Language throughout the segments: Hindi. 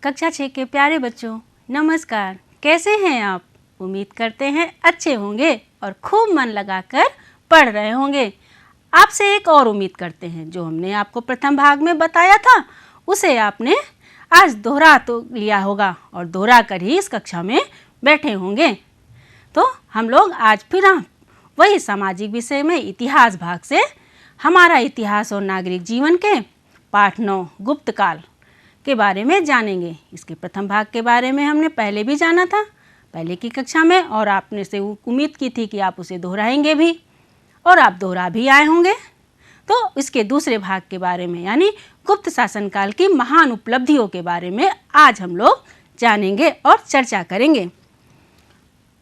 कक्षा 6 के प्यारे बच्चों, नमस्कार। कैसे हैं आप? उम्मीद करते हैं अच्छे होंगे और खूब मन लगाकर पढ़ रहे होंगे। आपसे एक और उम्मीद करते हैं, जो हमने आपको प्रथम भाग में बताया था उसे आपने आज दोहरा तो लिया होगा और दोहरा कर ही इस कक्षा में बैठे होंगे। तो हम लोग आज फिर वही सामाजिक विषय में इतिहास भाग से हमारा इतिहास और नागरिक जीवन के पाठ 9 गुप्त काल के बारे में जानेंगे। इसके प्रथम भाग के बारे में हमने पहले भी जाना था, पहले की कक्षा में, और आपने से उम्मीद की थी कि आप उसे दोहराएंगे भी और आप दोहरा भी आए होंगे। तो इसके दूसरे भाग के बारे में यानी गुप्त शासनकाल की महान उपलब्धियों के बारे में आज हम लोग जानेंगे और चर्चा करेंगे।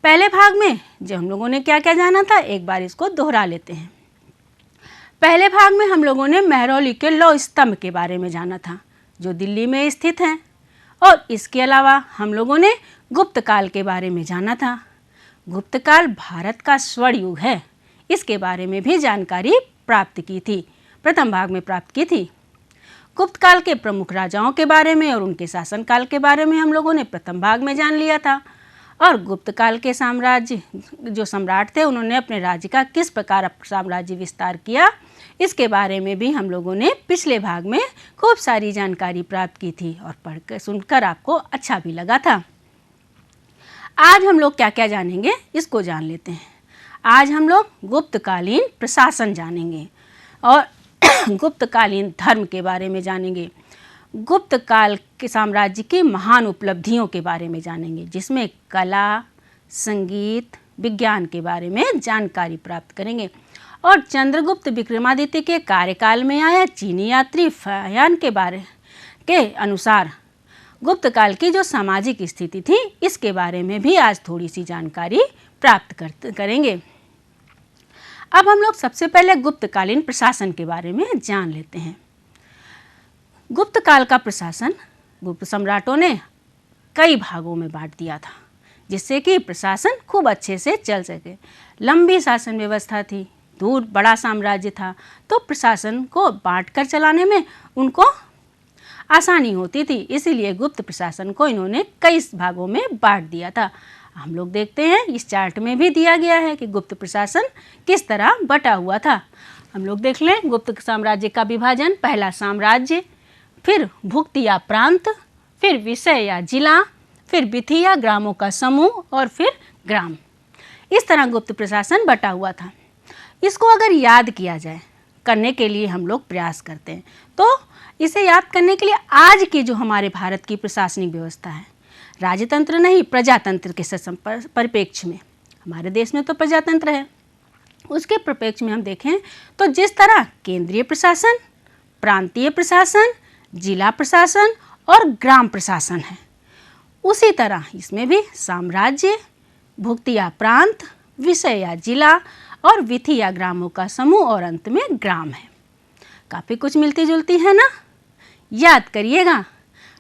पहले भाग में जो हम लोगों ने क्या क्या जाना था, एक बार इसको दोहरा लेते हैं। पहले भाग में हम लोगों ने महरौली के लौह स्तंभ के बारे में जाना था, जो दिल्ली में स्थित हैं, और इसके अलावा हम लोगों ने गुप्त काल के बारे में जाना था। गुप्त काल भारत का स्वर्ण युग है, इसके बारे में भी जानकारी प्राप्त की थी, प्रथम भाग में प्राप्त की थी। गुप्त काल के प्रमुख राजाओं के बारे में और उनके शासनकाल के बारे में हम लोगों ने प्रथम भाग में जान लिया था। और गुप्त काल के साम्राज्य जो सम्राट थे, उन्होंने अपने राज्य का किस प्रकार साम्राज्य विस्तार किया, इसके बारे में भी हम लोगों ने पिछले भाग में खूब सारी जानकारी प्राप्त की थी और पढ़कर सुनकर आपको अच्छा भी लगा था। आज हम लोग क्या क्या जानेंगे, इसको जान लेते हैं। आज हम लोग गुप्तकालीन प्रशासन जानेंगे और गुप्तकालीन धर्म के बारे में जानेंगे। गुप्त काल के साम्राज्य की महान उपलब्धियों के बारे में जानेंगे, जिसमें कला, संगीत, विज्ञान के बारे में जानकारी प्राप्त करेंगे। और चंद्रगुप्त विक्रमादित्य के कार्यकाल में आया चीनी यात्री फाहियान के बारे के अनुसार गुप्त काल की जो सामाजिक स्थिति थी, इसके बारे में भी आज थोड़ी सी जानकारी प्राप्त करेंगे। अब हम लोग सबसे पहले गुप्तकालीन प्रशासन के बारे में जान लेते हैं। गुप्त काल का प्रशासन गुप्त सम्राटों ने कई भागों में बांट दिया था, जिससे कि प्रशासन खूब अच्छे से चल सके। लंबी शासन व्यवस्था थी, दूर बड़ा साम्राज्य था, तो प्रशासन को बांट कर चलाने में उनको आसानी होती थी। इसीलिए गुप्त प्रशासन को इन्होंने कई भागों में बांट दिया था। हम लोग देखते हैं, इस चार्ट में भी दिया गया है कि गुप्त प्रशासन किस तरह बटा हुआ था। हम लोग देख लें गुप्त साम्राज्य का विभाजन। पहला साम्राज्य, फिर भुक्ति या प्रांत, फिर विषय या जिला, फिर विधि या ग्रामों का समूह और फिर ग्राम। इस तरह गुप्त प्रशासन बटा हुआ था। इसको अगर याद किया जाए, करने के लिए हम लोग प्रयास करते हैं, तो इसे याद करने के लिए आज की जो हमारे भारत की प्रशासनिक व्यवस्था है, राजतंत्र नहीं प्रजातंत्र के परिप्रेक्ष्य में, हमारे देश में तो प्रजातंत्र है, उसके परिप्रेक्ष्य में हम देखें तो जिस तरह केंद्रीय प्रशासन, प्रांतीय प्रशासन, जिला प्रशासन और ग्राम प्रशासन है, उसी तरह इसमें भी साम्राज्य, भुक्ति या प्रांत, विषय या जिला और विधि या ग्रामों का समूह और अंत में ग्राम है। काफ़ी कुछ मिलती जुलती है ना, याद करिएगा।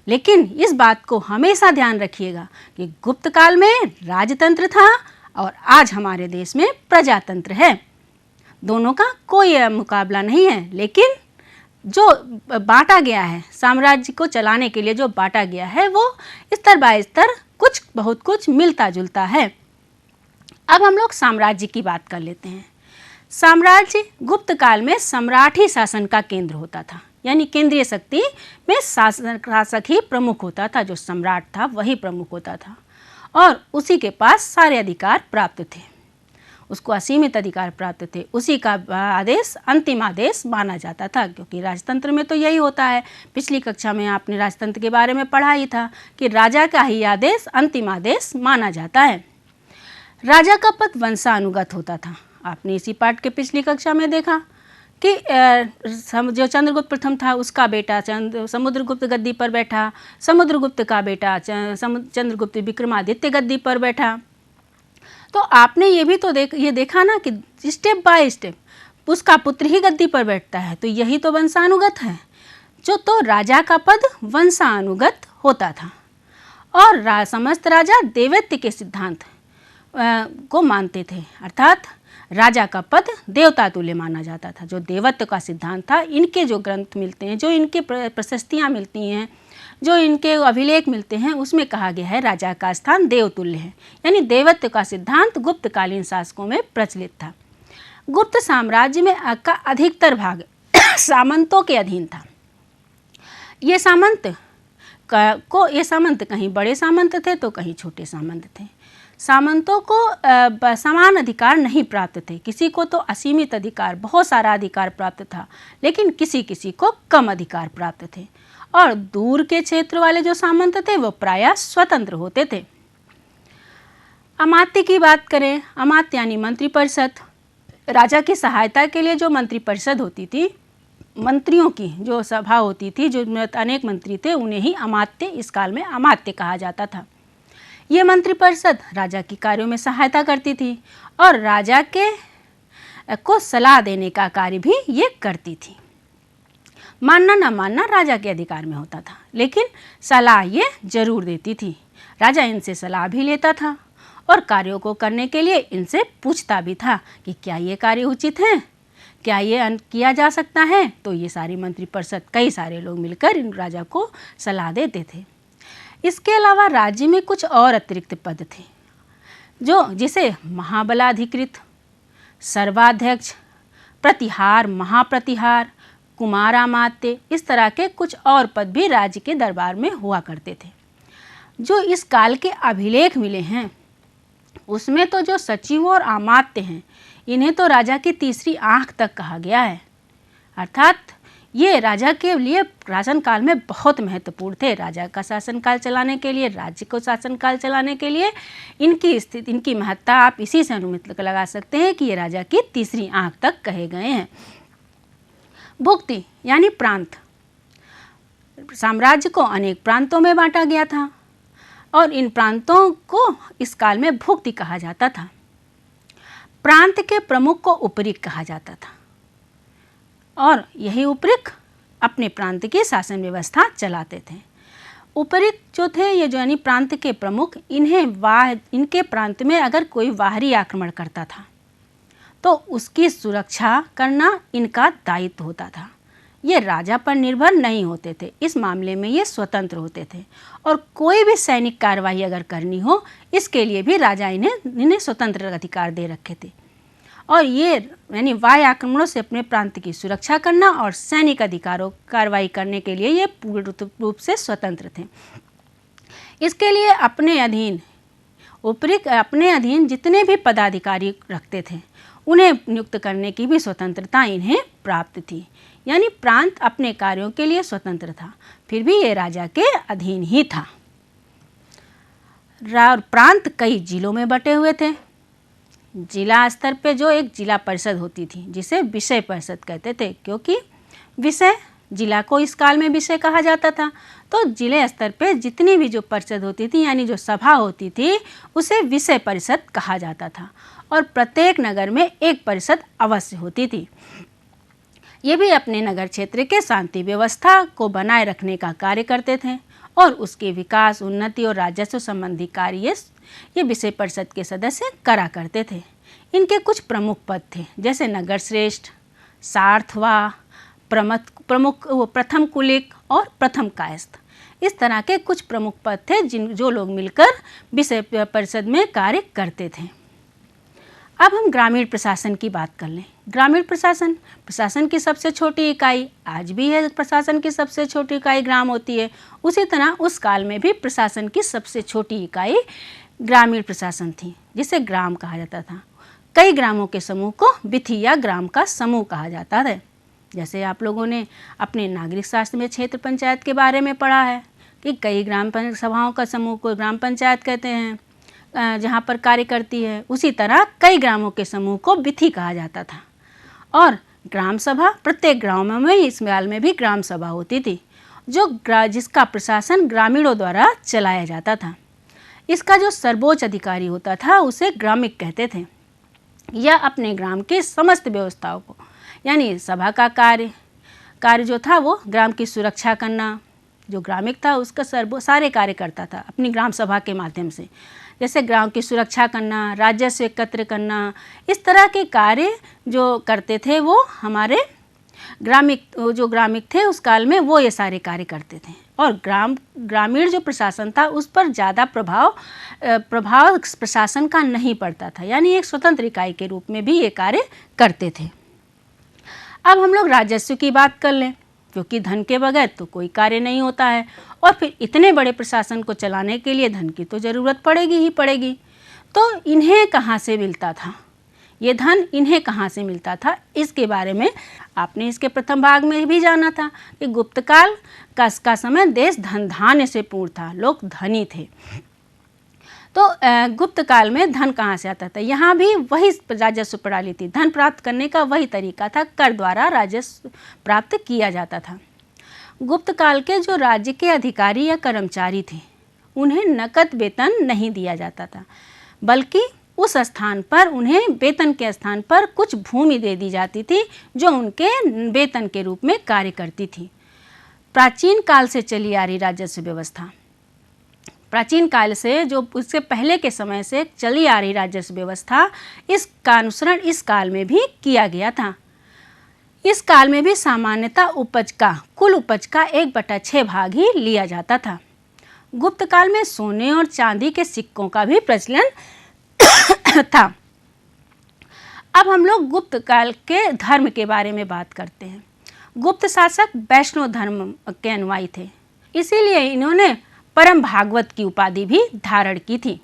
लेकिन इस बात को हमेशा ध्यान रखिएगा कि गुप्त काल में राजतंत्र था और आज हमारे देश में प्रजातंत्र है। दोनों का कोई मुकाबला नहीं है, लेकिन जो बांटा गया है, साम्राज्य को चलाने के लिए जो बांटा गया है, वो स्तर बाय स्तर कुछ बहुत कुछ मिलता जुलता है। अब हम लोग साम्राज्य की बात कर लेते हैं। साम्राज्य गुप्त काल में सम्राट ही शासन का केंद्र होता था, यानी केंद्रीय शक्ति में शासक ही प्रमुख होता था। जो सम्राट था वही प्रमुख होता था और उसी के पास सारे अधिकार प्राप्त थे, उसको असीमित अधिकार प्राप्त थे। उसी का आदेश अंतिम आदेश माना जाता था, क्योंकि राजतंत्र में तो यही होता है। पिछली कक्षा में आपने राजतंत्र के बारे में पढ़ा ही था कि राजा का ही आदेश अंतिम आदेश माना जाता है। राजा का पद वंशानुगत होता था। आपने इसी पाठ के पिछली कक्षा में देखा कि जो चंद्रगुप्त प्रथम था, उसका बेटा समुद्रगुप्त गद्दी पर बैठा, समुद्रगुप्त का बेटा चंद्रगुप्त विक्रमादित्य गद्दी पर बैठा। तो आपने ये भी तो देखा ना कि स्टेप बाय स्टेप उसका पुत्र ही गद्दी पर बैठता है, तो यही तो वंशानुगत है। जो तो राजा का पद वंशानुगत होता था और समस्त राजा देवत्व के सिद्धांत को मानते थे, अर्थात राजा का पद देवता तुल्य माना जाता था। जो देवत्व का सिद्धांत था, इनके जो ग्रंथ मिलते हैं, जो इनके प्रशस्तियाँ मिलती हैं, जो इनके अभिलेख मिलते हैं, उसमें कहा गया है राजा का स्थान देवतुल्य है। यानी देवत्व का सिद्धांत गुप्तकालीन शासकों में प्रचलित था। गुप्त साम्राज्य में का अधिकतर भाग सामंतों के अधीन था। ये सामंत कहीं बड़े सामंत थे तो कहीं छोटे सामंत थे। सामंतों को समान अधिकार नहीं प्राप्त थे। किसी को तो असीमित अधिकार, बहुत सारा अधिकार प्राप्त था, लेकिन किसी किसी को कम अधिकार प्राप्त थे। और दूर के क्षेत्र वाले जो सामंत थे वो प्रायः स्वतंत्र होते थे। अमात्य की बात करें, अमात्य यानी मंत्रिपरिषद। राजा की सहायता के लिए जो मंत्रिपरिषद होती थी, मंत्रियों की जो सभा होती थी, जो अनेक मंत्री थे, उन्हें ही अमात्य, इस काल में अमात्य कहा जाता था। ये मंत्रिपरिषद राजा की कार्यों में सहायता करती थी और राजा को सलाह देने का कार्य भी ये करती थी। मानना न मानना राजा के अधिकार में होता था, लेकिन सलाह ये जरूर देती थी। राजा इनसे सलाह भी लेता था और कार्यों को करने के लिए इनसे पूछता भी था कि क्या ये कार्य उचित है, क्या ये किया जा सकता है। तो ये सारी मंत्रिपरिषद, कई सारे लोग मिलकर इन राजा को सलाह देते थे। इसके अलावा राज्य में कुछ और अतिरिक्त पद थे, जिसे महाबलाधिकृत, सर्वाध्यक्ष, प्रतिहार, महाप्रतिहार, कुमारामात्य, इस तरह के कुछ और पद भी राज्य के दरबार में हुआ करते थे। जो इस काल के अभिलेख मिले हैं, उसमें तो जो सचिव और अमात्य हैं, इन्हें तो राजा की तीसरी आंख तक कहा गया है। अर्थात ये राजा के लिए शासन काल में बहुत महत्वपूर्ण थे। राजा का शासनकाल चलाने के लिए, राज्य को शासनकाल चलाने के लिए इनकी स्थिति, इनकी महत्ता आप इसी से अनुमित लगा सकते हैं कि ये राजा की तीसरी आंख तक कहे गए हैं। भुक्ति यानी प्रांत। साम्राज्य को अनेक प्रांतों में बांटा गया था और इन प्रांतों को इस काल में भुक्ति कहा जाता था। प्रांत के प्रमुख को उपरिक कहा जाता था और यही उपरिक अपने प्रांत की शासन व्यवस्था चलाते थे। उपरिक जो थे, ये जो यानी प्रांत के प्रमुख, इनके प्रांत में अगर कोई बाहरी आक्रमण करता था तो उसकी सुरक्षा करना इनका दायित्व होता था। ये राजा पर निर्भर नहीं होते थे, इस मामले में ये स्वतंत्र होते थे। और कोई भी सैनिक कार्रवाई अगर करनी हो, इसके लिए भी राजा इन्हें स्वतंत्र अधिकार दे रखे थे। और ये यानी वाह्य आक्रमणों से अपने प्रांत की सुरक्षा करना और सैनिक अधिकारों कार्रवाई करने के लिए ये पूर्ण रूप से स्वतंत्र थे। इसके लिए अपने अधीन जितने भी पदाधिकारी रखते थे, उन्हें नियुक्त करने की भी स्वतंत्रता इन्हें प्राप्त थी। यानी प्रांत अपने कार्यों के लिए स्वतंत्र था, फिर भी ये राजा के अधीन ही था। प्रांत कई जिलों में बटे हुए थे। जिला स्तर पे जो एक जिला परिषद होती थी, जिसे विषय परिषद कहते थे, क्योंकि विषय, जिला को इस काल में विषय कहा जाता था। तो जिले स्तर पे जितनी भी जो परिषद होती थी, यानी जो सभा होती थी, उसे विषय परिषद कहा जाता था। और प्रत्येक नगर में एक परिषद अवश्य होती थी। ये भी अपने नगर क्षेत्र के शांति व्यवस्था को बनाए रखने का कार्य करते थे और उसके विकास, उन्नति और राजस्व संबंधी कार्य ये विषय परिषद के सदस्य करा करते थे। इनके कुछ प्रमुख पद थे, जैसे नगर श्रेष्ठ, सार्थवा, प्रथम कुलिक और प्रथम कायस्थ। इस तरह के कुछ प्रमुख पद थे जो लोग मिलकर विषय परिषद में कार्य करते थे। अब हम ग्रामीण प्रशासन की बात कर लें। ग्रामीण प्रशासन की सबसे छोटी इकाई आज भी है। प्रशासन की सबसे छोटी इकाई ग्राम होती है। उसी तरह उस काल में भी प्रशासन की सबसे छोटी इकाई ग्रामीण प्रशासन थी, जिसे ग्राम कहा जाता था। कई ग्रामों के समूह को विथि या ग्राम का समूह कहा जाता है। जैसे आप लोगों ने अपने नागरिक शास्त्र में क्षेत्र पंचायत के बारे में पढ़ा है कि कई ग्राम सभाओं का समूह को ग्राम पंचायत कहते हैं, जहाँ पर कार्य करती है। उसी तरह कई ग्रामों के समूह को विथि कहा जाता था। और ग्राम सभा, प्रत्येक गाँव में इस काल में भी ग्राम सभा होती थी, जिसका प्रशासन ग्रामीणों द्वारा चलाया जाता था। इसका जो सर्वोच्च अधिकारी होता था उसे ग्रामिक कहते थे। यह अपने ग्राम की समस्त व्यवस्थाओं को, यानी सभा का कार्य जो था वो ग्राम की सुरक्षा करना, जो ग्रामिक था उसका सारे कार्य करता था अपनी ग्राम सभा के माध्यम से। जैसे गांव की सुरक्षा करना, राजस्व एकत्र करना, इस तरह के कार्य जो करते थे वो हमारे ग्रामीण थे उस काल में, वो ये सारे कार्य करते थे। और ग्रामीण जो प्रशासन था उस पर ज़्यादा प्रभाव प्रशासन का नहीं पड़ता था, यानी एक स्वतंत्र इकाई के रूप में भी ये कार्य करते थे। अब हम लोग राजस्व की बात कर लें, क्योंकि धन के बगैर तो कोई कार्य नहीं होता है, और फिर इतने बड़े प्रशासन को चलाने के लिए धन की तो ज़रूरत पड़ेगी ही पड़ेगी। तो इन्हें कहाँ से मिलता था, ये धन इन्हें कहाँ से मिलता था, इसके बारे में आपने इसके प्रथम भाग में भी जाना था कि गुप्त काल का समय देश धन धान्य से पूर्ण था, लोग धनी थे। तो गुप्त काल में धन कहाँ से आता था, यहाँ भी वही राजस्व प्रणाली थी, धन प्राप्त करने का वही तरीका था, कर द्वारा राजस्व प्राप्त किया जाता था। गुप्त काल के जो राज्य के अधिकारी या कर्मचारी थे उन्हें नकद वेतन नहीं दिया जाता था, बल्कि उस स्थान पर उन्हें वेतन के स्थान पर कुछ भूमि दे दी जाती थी जो उनके वेतन के रूप में कार्य करती थी। प्राचीन काल से चली आ रही राजस्व व्यवस्था, प्राचीन काल से जो उससे पहले के समय से चली आ रही राजस्व व्यवस्था, इसका अनुसरण इस काल में भी किया गया था। इस काल में भी सामान्यतः कुल उपज का 1/6 भाग ही लिया जाता था। गुप्त काल में सोने और चांदी के सिक्कों का भी प्रचलन था। अब हम लोग गुप्त काल के धर्म के बारे में बात करते हैं। गुप्त शासक वैष्णव धर्म के अनुयायी थे, इसीलिए इन्होंने परम भागवत की उपाधि भी धारण की थी।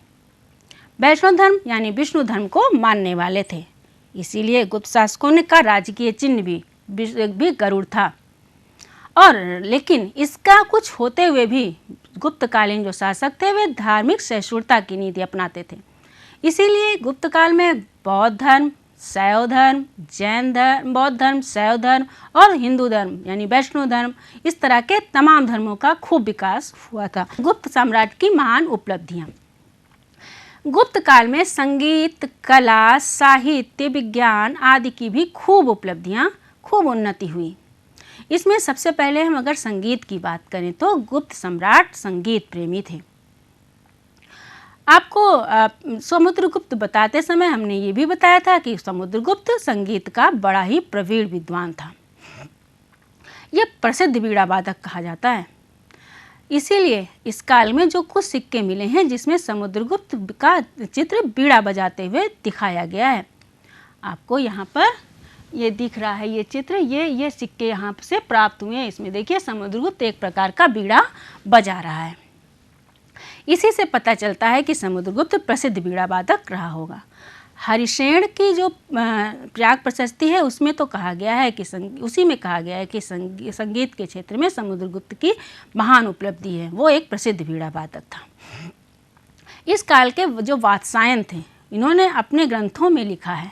वैष्णव धर्म यानी विष्णु धर्म को मानने वाले थे, इसीलिए गुप्त शासकों का राजकीय चिन्ह भी गरुड़ था। और लेकिन इसका कुछ होते हुए भी गुप्तकालीन जो शासक थे वे धार्मिक सहिष्णुता की नीति अपनाते थे। इसीलिए गुप्त काल में बौद्ध धर्म, शैव धर्म, जैन धर्म, बौद्ध धर्म, शैव धर्म और हिंदू धर्म यानी वैष्णव धर्म, इस तरह के तमाम धर्मों का खूब विकास हुआ था। गुप्त साम्राज्य की महान उपलब्धियां। गुप्त काल में संगीत, कला, साहित्य, विज्ञान आदि की भी खूब उपलब्धियां, खूब उन्नति हुई। इसमें सबसे पहले हम अगर संगीत की बात करें तो गुप्त सम्राट संगीत प्रेमी थे। आपको समुद्रगुप्त बताते समय हमने ये भी बताया था कि समुद्रगुप्त संगीत का बड़ा ही प्रवीण विद्वान था। यह प्रसिद्ध बीड़ा वादक कहा जाता है। इसीलिए इस काल में जो कुछ सिक्के मिले हैं जिसमें समुद्रगुप्त का चित्र बीड़ा बजाते हुए दिखाया गया है। आपको यहाँ पर ये दिख रहा है, ये चित्र, ये सिक्के यहाँ से प्राप्त हुए हैं। इसमें देखिए समुद्रगुप्त एक प्रकार का बीड़ा बजा रहा है। इसी से पता चलता है कि समुद्रगुप्त प्रसिद्ध बीड़ा वादक रहा होगा। हरिशेन की जो प्रयाग प्रशस्ति है उसमें तो कहा गया है कि उसी में कहा गया है कि संगीत के क्षेत्र में समुद्रगुप्त की महान उपलब्धि है, वो एक प्रसिद्ध बीड़ा वादक था। इस काल के जो वात्स्यायन थे, इन्होंने अपने ग्रंथों में लिखा है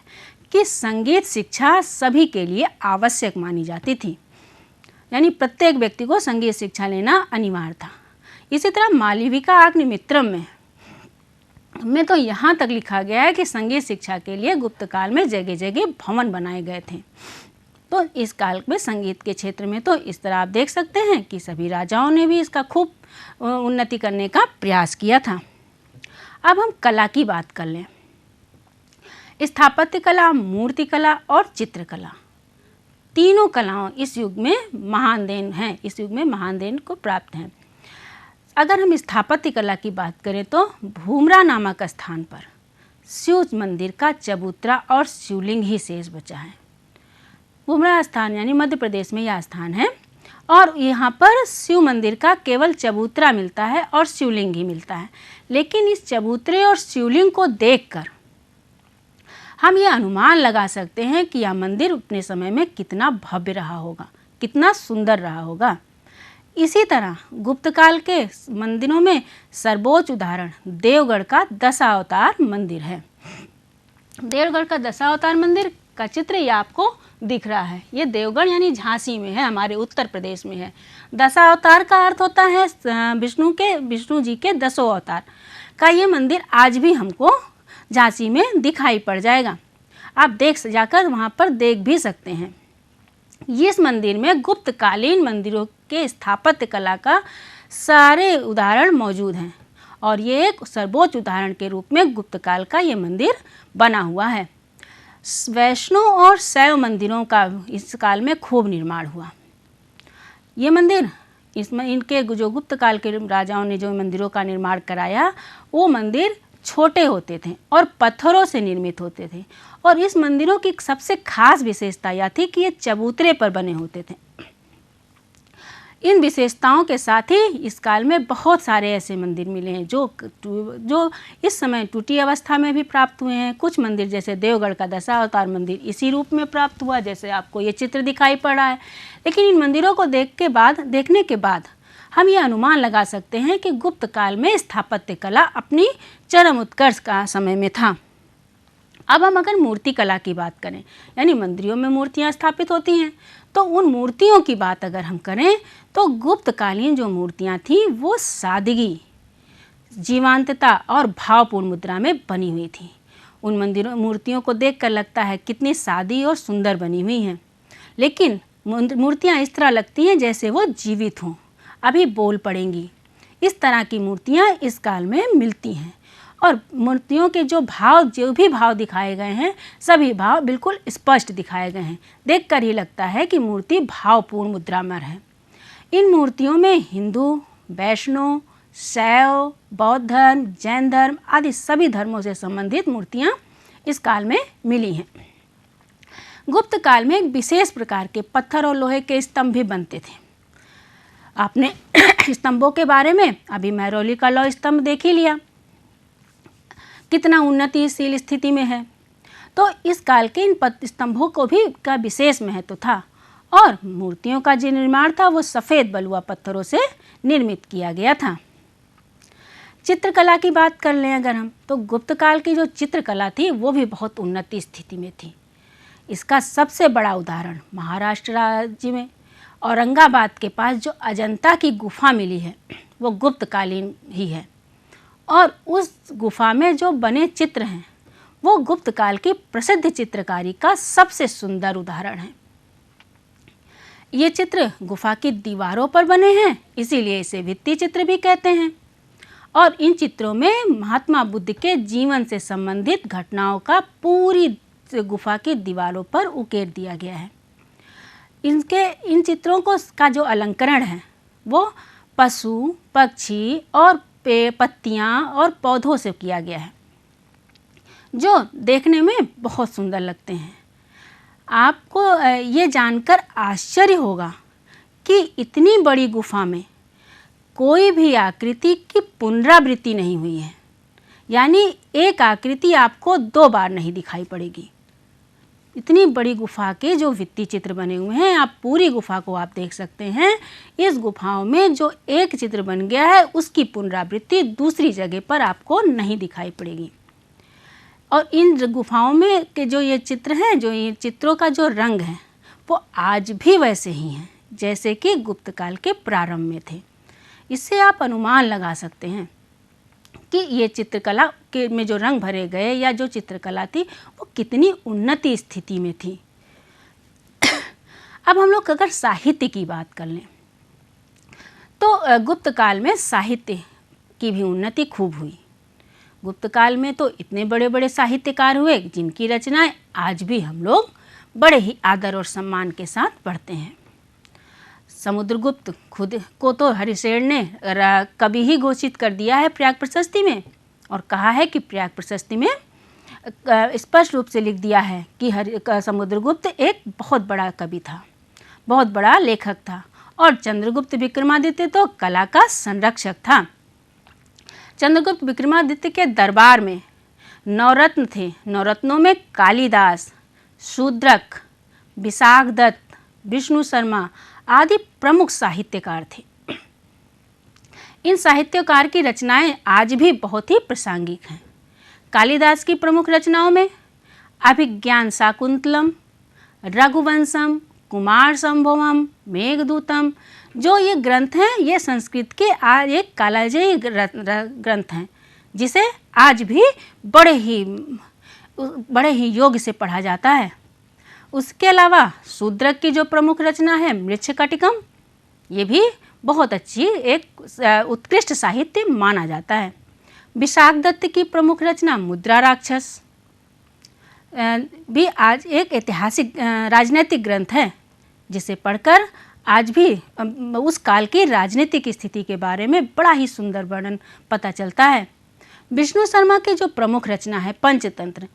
कि संगीत शिक्षा सभी के लिए आवश्यक मानी जाती थी, यानी प्रत्येक व्यक्ति को संगीत शिक्षा लेना अनिवार्य था। इसी तरह मालविका अग्निमित्रम में तो यहाँ तक लिखा गया है कि संगीत शिक्षा के लिए गुप्त काल में जगह जगह भवन बनाए गए थे। तो इस काल में संगीत के क्षेत्र में तो इस तरह आप देख सकते हैं कि सभी राजाओं ने भी इसका खूब उन्नति करने का प्रयास किया था। अब हम कला की बात कर लें। स्थापत्य कला, मूर्ति कला और चित्रकला, तीनों कलाओं इस युग में महान देन हैं, इस युग में महान देन को प्राप्त हैं। अगर हम स्थापत्य कला की बात करें तो भूमरा नामक स्थान पर शिव मंदिर का चबूतरा और शिवलिंग ही शेष बचा है। भूमरा स्थान यानी मध्य प्रदेश में यह स्थान है और यहाँ पर शिव मंदिर का केवल चबूतरा मिलता है और शिवलिंग ही मिलता है। लेकिन इस चबूतरे और शिवलिंग को देखकर हम ये अनुमान लगा सकते हैं कि यह मंदिर अपने समय में कितना भव्य रहा होगा, कितना सुंदर रहा होगा। इसी तरह गुप्त काल के मंदिरों में सर्वोच्च उदाहरण देवगढ़ का दशावतार मंदिर है। देवगढ़ का दशावतार मंदिर का चित्र ये आपको दिख रहा है। ये देवगढ़ यानी झांसी में है, हमारे उत्तर प्रदेश में है। दशावतार का अर्थ होता है विष्णु जी के 10 अवतार का ये मंदिर आज भी हमको झांसी में दिखाई पड़ जाएगा। आप जाकर वहाँ पर देख भी सकते हैं। इस मंदिर में गुप्तकालीन मंदिरों के स्थापत्य कला का सारे उदाहरण मौजूद हैं और ये एक सर्वोच्च उदाहरण के रूप में गुप्त काल का ये मंदिर बना हुआ है। वैष्णव और शैव मंदिरों का इस काल में खूब निर्माण हुआ। ये मंदिर इसमें इनके जो गुप्त काल के राजाओं ने जो मंदिरों का निर्माण कराया वो मंदिर छोटे होते थे और पत्थरों से निर्मित होते थे, और इस मंदिरों की सबसे खास विशेषता यह थी कि ये चबूतरे पर बने होते थे। इन विशेषताओं के साथ ही इस काल में बहुत सारे ऐसे मंदिर मिले हैं जो इस समय टूटी अवस्था में भी प्राप्त हुए हैं। कुछ मंदिर जैसे देवगढ़ का दशावतार मंदिर इसी रूप में प्राप्त हुआ, जैसे आपको ये चित्र दिखाई पड़ रहा है। लेकिन इन मंदिरों को देखने के बाद हम ये अनुमान लगा सकते हैं कि गुप्त काल में स्थापत्य कला अपनी चरम उत्कर्ष का समय में था। अब हम अगर मूर्ति कला की बात करें, यानी मंदिरों में मूर्तियां स्थापित होती हैं, तो उन मूर्तियों की बात अगर हम करें तो गुप्तकालीन जो मूर्तियां थी वो सादगी, जीवंतता और भावपूर्ण मुद्रा में बनी हुई थी। उन मूर्तियों को देखकर लगता है कितनी सादी और सुंदर बनी हुई हैं, लेकिन मूर्तियां इस तरह लगती हैं जैसे वो जीवित हों, अभी बोल पड़ेंगी। इस तरह की मूर्तियां इस काल में मिलती हैं, और मूर्तियों के जो भी भाव दिखाए गए हैं सभी भाव बिल्कुल स्पष्ट दिखाए गए हैं। देखकर ही लगता है कि मूर्ति भावपूर्ण मुद्रा में है। इन मूर्तियों में हिंदू, वैष्णव, शैव, बौद्ध धर्म, जैन धर्म आदि सभी धर्मों से संबंधित मूर्तियां इस काल में मिली हैं। गुप्त काल में एक विशेष प्रकार के पत्थर और लोहे के स्तंभ भी बनते थे। आपने स्तंभों के बारे में अभी महरौली का लौह स्तंभ देख ही लिया, कितना उन्नतिशील स्थिति में है। तो इस काल के इन स्तंभों को भी का विशेष महत्व था, और मूर्तियों का जो निर्माण था वो सफ़ेद बलुआ पत्थरों से निर्मित किया गया था। चित्रकला की बात कर लें अगर हम, तो गुप्त काल की जो चित्रकला थी वो भी बहुत उन्नति स्थिति में थी। इसका सबसे बड़ा उदाहरण महाराष्ट्र राज्य में औरंगाबाद के पास जो अजंता की गुफा मिली है वो गुप्तकालीन ही है, और उस गुफा में जो बने चित्र हैं वो गुप्त काल की प्रसिद्ध चित्रकारी का सबसे सुंदर उदाहरण है। ये चित्र गुफा की दीवारों पर बने हैं, इसीलिए इसे भित्ति चित्र भी कहते हैं, और इन चित्रों में महात्मा बुद्ध के जीवन से संबंधित घटनाओं का पूरी गुफा की दीवारों पर उकेर दिया गया है। इन चित्रों का जो अलंकरण है वो पशु, पक्षी और पत्तियां और पौधों से किया गया है, जो देखने में बहुत सुंदर लगते हैं। आपको ये जानकर आश्चर्य होगा कि इतनी बड़ी गुफा में कोई भी आकृति की पुनरावृत्ति नहीं हुई है, यानी एक आकृति आपको 2 बार नहीं दिखाई पड़ेगी। इतनी बड़ी गुफा के जो भित्ति चित्र बने हुए हैं, आप पूरी गुफा को आप देख सकते हैं। इस गुफाओं में जो एक चित्र बन गया है उसकी पुनरावृत्ति दूसरी जगह पर आपको नहीं दिखाई पड़ेगी। और इन गुफाओं में के जो ये चित्र हैं, जो ये चित्रों का जो रंग है वो आज भी वैसे ही हैं जैसे कि गुप्त काल के प्रारंभ में थे। इससे आप अनुमान लगा सकते हैं कि ये चित्रकला के में जो रंग भरे गए या जो चित्रकला थी वो कितनी उन्नति स्थिति में थी। अब हम लोग अगर साहित्य की बात कर लें तो गुप्त काल में साहित्य की भी उन्नति खूब हुई। गुप्त काल में तो इतने बड़े बड़े साहित्यकार हुए जिनकी रचनाएं आज भी हम लोग बड़े ही आदर और सम्मान के साथ पढ़ते हैं। समुद्रगुप्त खुद को तो हरिशेन ने कवि ही घोषित कर दिया है प्रयाग प्रशस्ति में, और कहा है कि प्रयाग प्रशस्ति में स्पष्ट रूप से लिख दिया है कि समुद्रगुप्त एक बहुत बड़ा कवि था, बहुत बड़ा लेखक था, और चंद्रगुप्त विक्रमादित्य तो कला का संरक्षक था। चंद्रगुप्त विक्रमादित्य के दरबार में 9 रत्न थे। 9 रत्नों में कालिदास, शूद्रक, विशाखदत्त, विष्णु शर्मा आदि प्रमुख साहित्यकार थे। इन साहित्यकार की रचनाएं आज भी बहुत ही प्रासंगिक हैं। कालिदास की प्रमुख रचनाओं में अभिज्ञान शाकुंतलम, रघुवंशम, कुमार संभवम, मेघदूतम, जो ये ग्रंथ हैं ये संस्कृत के एक कालजयी ग्रंथ हैं जिसे आज भी बड़े ही योग्य से पढ़ा जाता है। उसके अलावा शूद्रक की जो प्रमुख रचना है मृच्छकटिकम, ये भी बहुत अच्छी एक उत्कृष्ट साहित्य माना जाता है। विशाख दत्त की प्रमुख रचना मुद्रा राक्षस भी आज एक ऐतिहासिक राजनीतिक ग्रंथ है, जिसे पढ़कर आज भी उस काल की राजनीतिक स्थिति के बारे में बड़ा ही सुंदर वर्णन पता चलता है। विष्णु शर्मा की जो प्रमुख रचना है पंचतंत्र,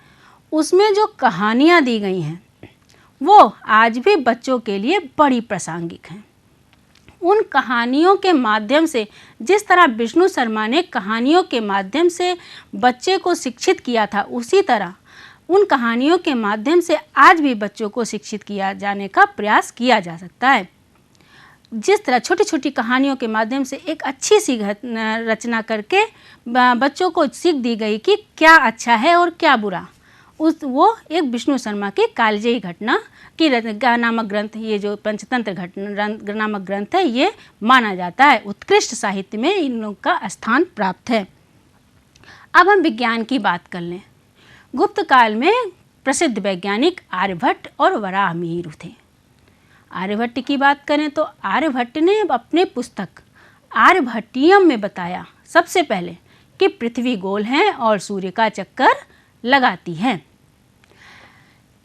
उसमें जो कहानियाँ दी गई हैं वो आज भी बच्चों के लिए बड़ी प्रासंगिक हैं। उन कहानियों के माध्यम से, जिस तरह विष्णु शर्मा ने कहानियों के माध्यम से बच्चे को शिक्षित किया था, उसी तरह उन कहानियों के माध्यम से आज भी बच्चों को शिक्षित किया जाने का प्रयास किया जा सकता है। जिस तरह छोटी छोटी कहानियों के माध्यम से एक अच्छी सी रचना करके बच्चों को सीख दी गई कि क्या अच्छा है और क्या बुरा, वो एक विष्णु शर्मा की कालजयी घटना की नामक ग्रंथ, ये जो पंचतंत्र घटना नामक ग्रंथ है, ये माना जाता है उत्कृष्ट साहित्य में इन लोगों का स्थान प्राप्त है। अब हम विज्ञान की बात कर लें। गुप्त काल में प्रसिद्ध वैज्ञानिक आर्यभट्ट और वराहमिहिर थे। आर्यभट्ट की बात करें तो आर्यभट्ट ने अपने पुस्तक आर्यभट्टियम में बताया सबसे पहले कि पृथ्वी गोल है और सूर्य का चक्कर लगाती है।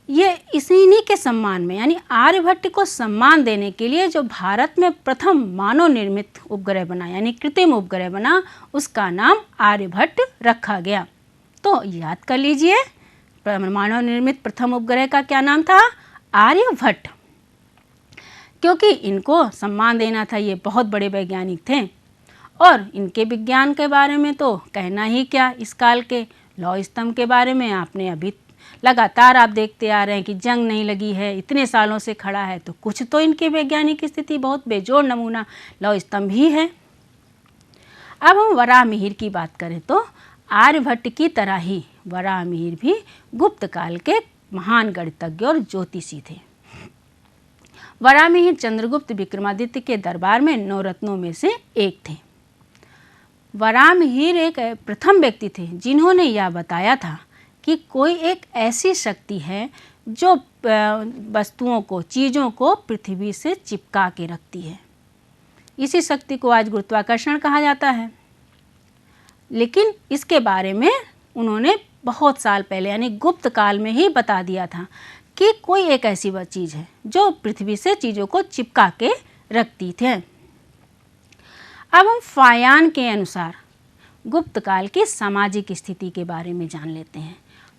ये इन्हीं के सम्मान में, यानी आर्यभट्ट को सम्मान देने के लिए जो भारत में प्रथम मानव निर्मित उपग्रह बना, यानी कृत्रिम उपग्रह बना, उसका नाम आर्यभट्ट रखा गया। तो याद कर लीजिए, मानव निर्मित प्रथम उपग्रह का क्या नाम था? आर्यभट्ट। क्योंकि इनको सम्मान देना था, ये बहुत बड़े वैज्ञानिक थे और इनके विज्ञान के बारे में तो कहना ही क्या। इस काल के लौह स्तंभ के बारे में आपने अभी लगातार आप देखते आ रहे हैं कि जंग नहीं लगी है, इतने सालों से खड़ा है, तो कुछ तो इनकी वैज्ञानिक स्थिति बहुत बेजोड़ नमूना लौह स्तंभ ही है। अब हम वराहमिहिर की बात करें तो आर्यभट्ट की तरह ही वराहमिहिर भी गुप्त काल के महान गणितज्ञ और ज्योतिषी थे। वराहमिहिर चंद्रगुप्त विक्रमादित्य के दरबार में 9 रत्नों में से एक थे। वराहमिहिर एक प्रथम व्यक्ति थे जिन्होंने यह बताया था कि कोई एक ऐसी शक्ति है जो वस्तुओं को, चीज़ों को पृथ्वी से चिपका के रखती है। इसी शक्ति को आज गुरुत्वाकर्षण कहा जाता है। लेकिन इसके बारे में उन्होंने बहुत साल पहले, यानी गुप्त काल में ही बता दिया था कि कोई एक ऐसी वह चीज़ है जो पृथ्वी से चीज़ों को चिपका के रखती थे। अब हम फायान के अनुसार गुप्त काल की सामाजिक स्थिति के बारे में जान लेते हैं।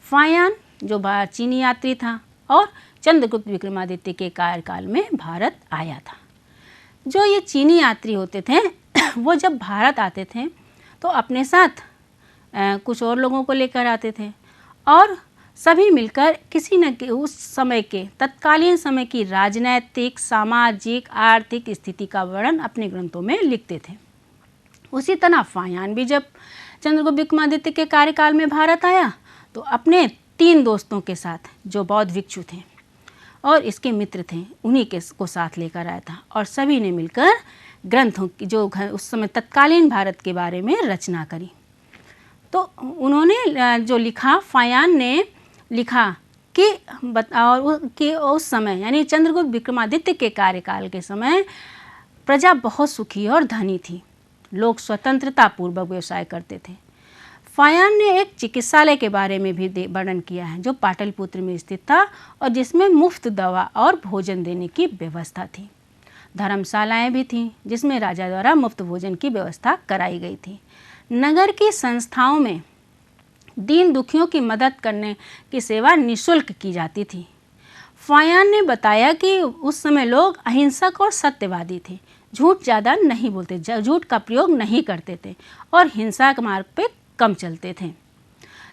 फायान जो चीनी यात्री था और चंद्रगुप्त विक्रमादित्य के कार्यकाल में भारत आया था। जो ये चीनी यात्री होते थे वो जब भारत आते थे तो अपने साथ कुछ और लोगों को लेकर आते थे और सभी मिलकर किसी न उस समय के तत्कालीन समय की राजनैतिक, सामाजिक, आर्थिक स्थिति का वर्णन अपने ग्रंथों में लिखते थे। उसी तरह फायान भी जब चंद्रगुप्त विक्रमादित्य के कार्यकाल में भारत आया तो अपने 3 दोस्तों के साथ, जो बौद्ध भिक्षु थे और इसके मित्र थे, उन्हीं के को साथ लेकर आया था और सभी ने मिलकर ग्रंथों की, जो उस समय तत्कालीन भारत के बारे में रचना करी। तो उन्होंने जो लिखा, फायान ने लिखा कि उस समय, यानी चंद्रगुप्त विक्रमादित्य के कार्यकाल के समय प्रजा बहुत सुखी और धनी थी। लोग स्वतंत्रता पूर्वक व्यवसाय करते थे। फायान ने एक चिकित्सालय के बारे में भी वर्णन किया है जो पाटलिपुत्र में स्थित था और जिसमें मुफ्त दवा और भोजन देने की व्यवस्था थी। धर्मशालाएं भी थीं जिसमें राजा द्वारा मुफ्त भोजन की व्यवस्था कराई गई थी। नगर की संस्थाओं में दीन दुखियों की मदद करने की सेवा निःशुल्क की जाती थी। फायान ने बताया कि उस समय लोग अहिंसक और सत्यवादी थे, झूठ ज़्यादा नहीं बोलते, झूठ का प्रयोग नहीं करते थे और हिंसा के मार्ग पे कम चलते थे।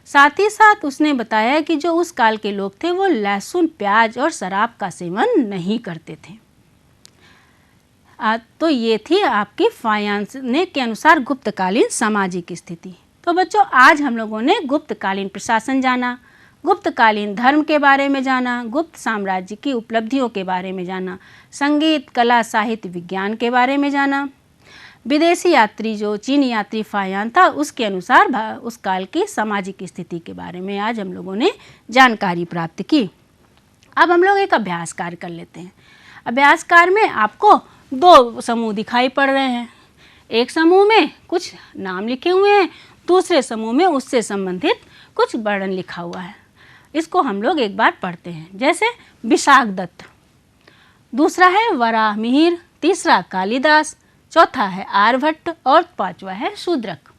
साथ ही साथ उसने बताया कि जो उस काल के लोग थे वो लहसुन, प्याज और शराब का सेवन नहीं करते थे। तो ये थी आपकी फायान ने के अनुसार गुप्तकालीन सामाजिक स्थिति। तो बच्चों, आज हम लोगों ने गुप्तकालीन प्रशासन जाना, गुप्तकालीन धर्म के बारे में जाना, गुप्त साम्राज्य की उपलब्धियों के बारे में जाना, संगीत, कला, साहित्य, विज्ञान के बारे में जाना। विदेशी यात्री जो चीनी यात्री फायान था उसके अनुसार उस काल की सामाजिक स्थिति के बारे में आज हम लोगों ने जानकारी प्राप्त की। अब हम लोग एक अभ्यास कार्य कर लेते हैं। अभ्यास कार्य में आपको 2 समूह दिखाई पड़ रहे हैं। एक समूह में कुछ नाम लिखे हुए हैं, दूसरे समूह में उससे संबंधित कुछ वर्णन लिखा हुआ है। इसको हम लोग एक बार पढ़ते हैं। जैसे विशाखदत्त, दूसरा है वराहमिहिर, तीसरा कालिदास, चौथा है आर्यभट्ट और पांचवा है शूद्रक।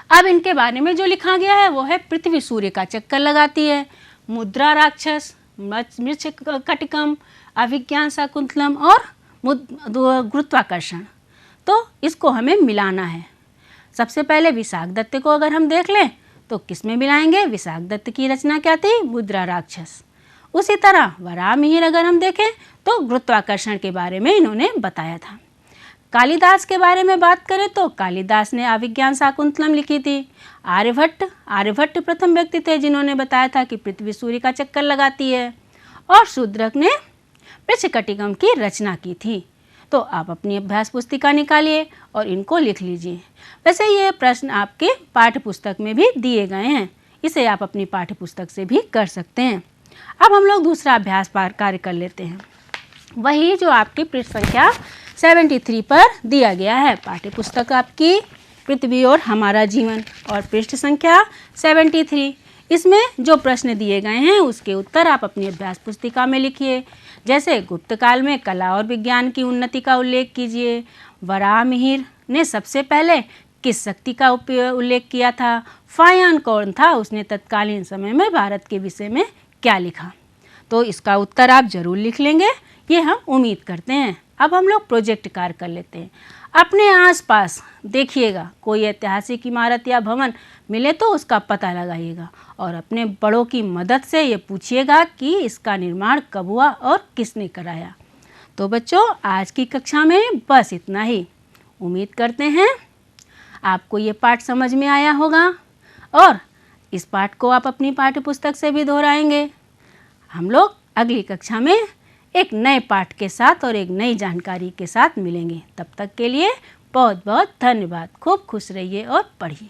अब इनके बारे में जो लिखा गया है वो है पृथ्वी सूर्य का चक्कर लगाती है, मुद्रा राक्षस, मृच्छकटिकम, अभिज्ञान शाकुंतलम और गुरुत्वाकर्षण। तो इसको हमें मिलाना है। सबसे पहले विशाखदत्त को अगर हम देख लें तो किस में मिलाएंगे? विशाखदत्त की रचना क्या थी? मुद्रा राक्षस। उसी तरह वराहमिहिर अगर हम देखें तो गुरुत्वाकर्षण के बारे में इन्होंने बताया था। कालिदास के बारे में बात करें तो कालिदास ने अभिज्ञान शाकुंतलम लिखी थी। आर्यभट्ट प्रथम व्यक्ति थे जिन्होंने बताया था कि पृथ्वी सूर्य का चक्कर लगाती है। और शूद्रक ने मृच्छकटिकम की रचना की थी। तो आप अपनी अभ्यास पुस्तिका निकालिए और इनको लिख लीजिए। वैसे ये प्रश्न आपके पाठ्य पुस्तक में भी दिए गए हैं, इसे आप अपनी पाठ्य पुस्तक से भी कर सकते हैं। अब हम लोग दूसरा अभ्यास कार्य कर लेते हैं, वही जो आपकी पृष्ठ संख्या 73 पर दिया गया है। पाठ्य पुस्तक आपकी पृथ्वी और हमारा जीवन और पृष्ठ संख्या 73। इसमें जो प्रश्न दिए गए हैं उसके उत्तर आप अपनी अभ्यास पुस्तिका में लिखिए। जैसे गुप्त काल में कला और विज्ञान की उन्नति का उल्लेख कीजिए। वराहमिहिर ने सबसे पहले किस शक्ति का उल्लेख किया था? फायान कौन था? उसने तत्कालीन समय में भारत के विषय में क्या लिखा? तो इसका उत्तर आप जरूर लिख लेंगे, ये हम उम्मीद करते हैं। अब हम लोग प्रोजेक्ट कार्य कर लेते हैं। अपने आसपास देखिएगा, कोई ऐतिहासिक इमारत या भवन मिले तो उसका पता लगाइएगा और अपने बड़ों की मदद से ये पूछिएगा कि इसका निर्माण कब हुआ और किसने कराया। तो बच्चों, आज की कक्षा में बस इतना ही। उम्मीद करते हैं आपको ये पाठ समझ में आया होगा और इस पाठ को आप अपनी पाठ्य पुस्तक से भी दोहराएंगे। हम लोग अगली कक्षा में एक नए पाठ के साथ और एक नई जानकारी के साथ मिलेंगे। तब तक के लिए बहुत बहुत धन्यवाद। खूब खुश रहिए और पढ़िए।